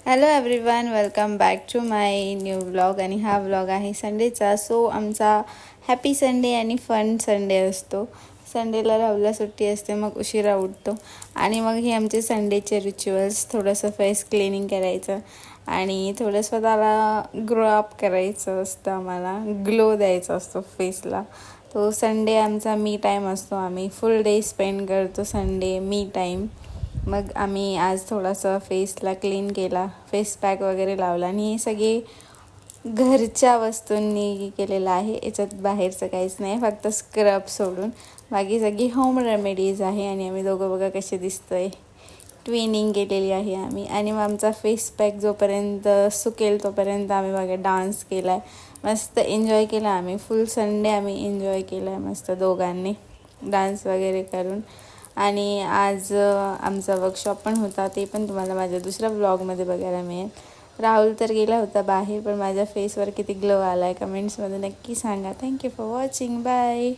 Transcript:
Hello everyone, welcome back to my new vlog. आणि हा vlog आहे संडेचा. सो आमचा हॅपी संडे आणि फन संडे असतो. संडेला राहुलला सुट्टी असते, मग उशिरा उठतो आणि मग हे आमचे संडेचे रिच्युअल्स. थोडंसं फेस क्लिनिंग करायचं आणि थोडं स्वतःला ग्रो अप करायचं असतं. आम्हाला ग्लो द्यायचा असतो फेसला. तो संडे आमचा मी टाईम असतो. आम्ही फुल डे स्पेंड करतो संडे मी टाईम. मग आम्ही आज थोडासा फेसला क्लीन केला, फेस पॅक वगैरे लावला आणि हे सगळे घरच्या वस्तूंनी केलेलं आहे. याच्यात बाहेरचं काहीच नाही, फक्त स्क्रब सोडून बाकी सगळी होम रेमेडीज आहे. आणि आम्ही दोघं बघा कसे दिसतोय, ट्विनिंग केलेली आहे आम्ही. आणि मग आमचा फेस पॅक जोपर्यंत सुकेल तोपर्यंत आम्ही बघा डान्स केला आहे, मस्त एन्जॉय केला आम्ही. फुल संडे आम्ही एन्जॉय केला आहे मस्त दोघांनी डान्स वगैरे करून. आणि आज आमचा वर्कशॉप पण होता, ते पण तुम्हाला माझ्या दुसऱ्या व्लॉगमध्ये बघायला मिळेल. राहुल तर गेला होता बाहेर, पण माझ्या फेसवर किती ग्लो आला आहे कमेंट्समध्ये नक्की सांगा. Thank you for watching. बाय.